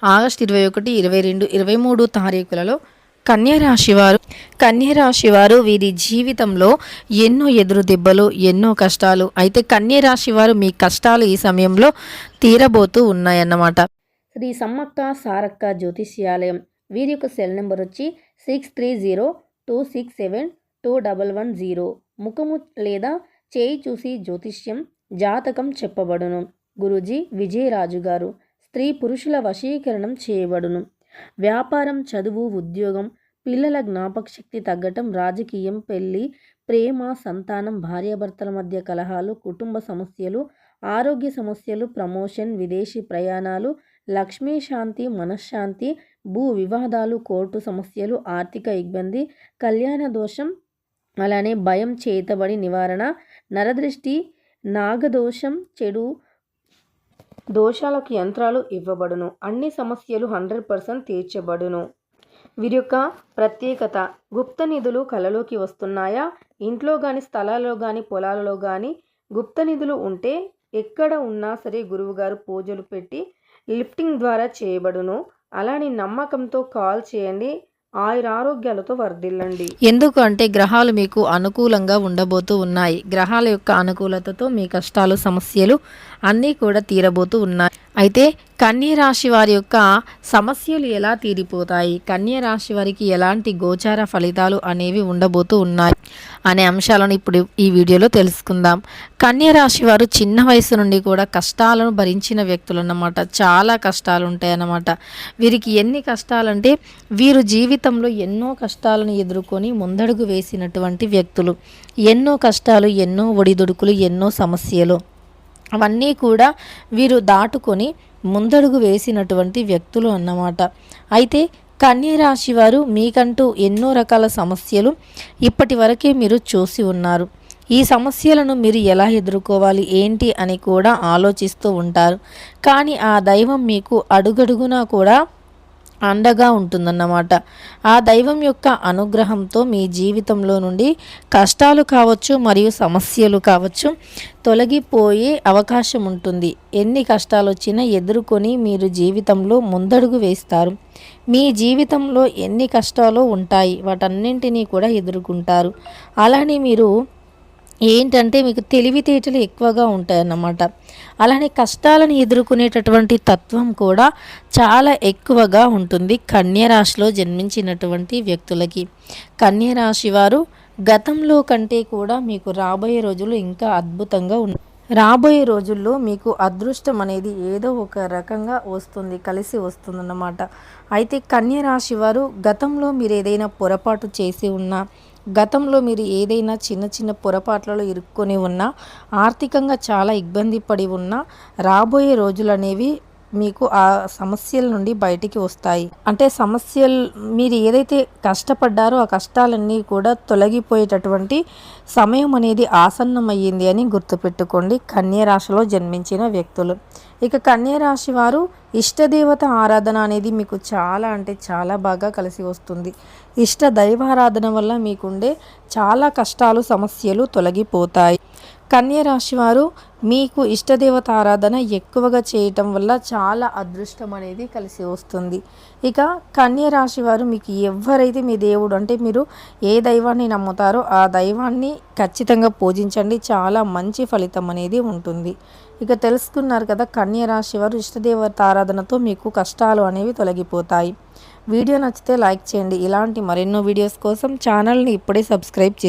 August 21, 22, 23 తారీఖులలో కన్యరాశి వారు వీరి జీవితంలో ఎన్నో ఎదురు దెబ్బలు, ఎన్నో కష్టాలు. అయితే కన్యరాశి వారు మీ కష్టాలు ఈ సమయంలో తీరబోతూ ఉన్నాయన్నమాట. శ్రీ సమ్మక్క సారక్క జ్యోతిష్యాలయం. వీరి యొక్క సెల్ నెంబర్ వచ్చి 6302672110. ముఖము లేదా చేయి చూసి జ్యోతిష్యం, జాతకం చెప్పబడును. గురూజీ విజయరాజు గారు. స్త్రీ పురుషుల వశీకరణం చేయబడును. వ్యాపారం, చదువు, ఉద్యోగం, పిల్లల జ్ఞాపక శక్తి తగ్గటం, రాజకీయం, పెళ్లి, ప్రేమ, సంతానం, భార్యాభర్తల మధ్య కలహాలు, కుటుంబ సమస్యలు, ఆరోగ్య సమస్యలు, ప్రమోషన్, విదేశీ ప్రయాణాలు, లక్ష్మీ శాంతి, మనశ్శాంతి, భూ వివాదాలు, కోర్టు సమస్యలు, ఆర్థిక ఇబ్బంది, కళ్యాణ దోషం, అలానే భయం, చేతబడి నివారణ, నరదృష్టి, నాగదోషం, చెడు దోషాలకు యంత్రాలు ఇవ్వబడును. అన్ని సమస్యలు 100% తీర్చబడును. వీరి యొక్క ప్రత్యేకత, గుప్త నిధులు కలలోకి వస్తున్నాయా? ఇంట్లో కానీ, స్థలాల్లో కానీ, పొలాలలో కానీ గుప్త నిధులు ఉంటే ఎక్కడ ఉన్నా సరే గురువుగారు పూజలు పెట్టి లిఫ్టింగ్ ద్వారా చేయబడును. అలానే నమ్మకంతో కాల్ చేయండి. ఆయురారోగ్యాలతో వర్ధిల్లండి. ఎందుకు అంటే గ్రహాలు మీకు అనుకూలంగా ఉండబోతూ ఉన్నాయి. గ్రహాల యొక్క అనుకూలతతో మీ కష్టాలు, సమస్యలు అన్నీ కూడా తీరబోతూ ఉన్నాయి. అయితే కన్యరాశి వారి యొక్క సమస్యలు ఎలా తీరిపోతాయి, కన్యరాశి వారికి ఎలాంటి గోచార ఫలితాలు అనేవి ఉండబోతూ ఉన్నాయి అనే అంశాలను ఇప్పుడు ఈ వీడియోలో తెలుసుకుందాం. కన్యరాశి వారు చిన్న వయసు నుండి కూడా కష్టాలను భరించిన వ్యక్తులు అన్నమాట. చాలా కష్టాలు ఉంటాయన్నమాట. వీరికి ఎన్ని కష్టాలంటే వీరు జీవితంలో ఎన్నో కష్టాలను ఎదుర్కొని ముందడుగు వేసినటువంటి వ్యక్తులు. ఎన్నో కష్టాలు, ఎన్నో ఒడిదుడుకులు, ఎన్నో సమస్యలు అవన్నీ కూడా వీరు దాటుకొని ముందడుగు వేసినటువంటి వ్యక్తులు అన్నమాట. అయితే కన్యరాశి వారు మీకంటూ ఎన్నో రకాల సమస్యలు ఇప్పటి వరకే మీరు చూసి ఉన్నారు. ఈ సమస్యలను మీరు ఎలా ఎదుర్కోవాలి ఏంటి అని కూడా ఆలోచిస్తూ ఉంటారు. కానీ ఆ దైవం మీకు అడుగడుగునా కూడా అండగా ఉంటుందన్నమాట. ఆ దైవం యొక్క అనుగ్రహంతో మీ జీవితంలో నుండి కష్టాలు కావచ్చు మరియు సమస్యలు కావచ్చు తొలగిపోయే అవకాశం ఉంటుంది. ఎన్ని కష్టాలు వచ్చినా ఎదుర్కొని మీరు జీవితంలో ముందడుగు వేస్తారు. మీ జీవితంలో ఎన్ని కష్టాలు ఉంటాయి, వాటన్నింటినీ కూడా ఎదుర్కొంటారు. అలానే మీరు ఏంటంటే మీకు తెలివితేటలు ఎక్కువగా ఉంటాయన్నమాట. అలానే కష్టాలను ఎదుర్కొనేటటువంటి తత్వం కూడా చాలా ఎక్కువగా ఉంటుంది కన్యరాశిలో జన్మించినటువంటి వ్యక్తులకి. కన్యరాశి వారు గతంలో కంటే కూడా మీకు రాబోయే రోజులు ఇంకా అద్భుతంగా రాబోయే రోజుల్లో మీకు అదృష్టం అనేది ఏదో ఒక రకంగా వస్తుంది, కలిసి వస్తుందన్నమాట. అయితే కన్యరాశి వారు గతంలో మీరు ఏదైనా పొరపాటు చేసి ఉన్నా, గతంలో మీరు ఏదైనా చిన్న చిన్న పొరపాట్లలో ఇరుక్కొని ఉన్నా, ఆర్థికంగా చాలా ఇబ్బంది పడి ఉన్నా రాబోయే రోజులు అనేవి మీకు ఆ సమస్యల నుండి బయటికి వస్తాయి. అంటే సమస్యలు మీరు ఏదైతే కష్టపడ్డారో ఆ కష్టాలన్నీ కూడా తొలగిపోయేటటువంటి సమయం అనేది ఆసన్నమయ్యింది అని గుర్తుపెట్టుకోండి కన్యరాశిలో జన్మించిన వ్యక్తులు. ఇక కన్యరాశి వారు ఇష్టదేవత ఆరాధన అనేది మీకు చాలా అంటే చాలా బాగా కలిసి వస్తుంది. ఇష్ట దైవారాధన వల్ల మీకుండే చాలా కష్టాలు, సమస్యలు తొలగిపోతాయి. కన్యరాశి వారు మీకు ఇష్టదేవత ఆరాధన ఎక్కువగా చేయటం వల్ల చాలా అదృష్టం అనేది కలిసి వస్తుంది. ఇక కన్యరాశి వారు మీకు ఎవరైతే మీ దేవుడు అంటే మీరు ఏ దైవాన్ని నమ్ముతారో ఆ దైవాన్ని ఖచ్చితంగా పూజించండి. చాలా మంచి ఫలితం అనేది ఉంటుంది. ఇక తెలుసుకున్నారు కదా, కన్యరాశి వారు ఇష్టదేవత ఆరాధనతో మీకు కష్టాలు అనేవి తొలగిపోతాయి. వీడియో నచ్చితే లైక్ చేయండి. ఇలాంటి మరెన్నో వీడియోస్ కోసం ఛానల్ని ఇప్పుడే సబ్స్క్రైబ్ చేసి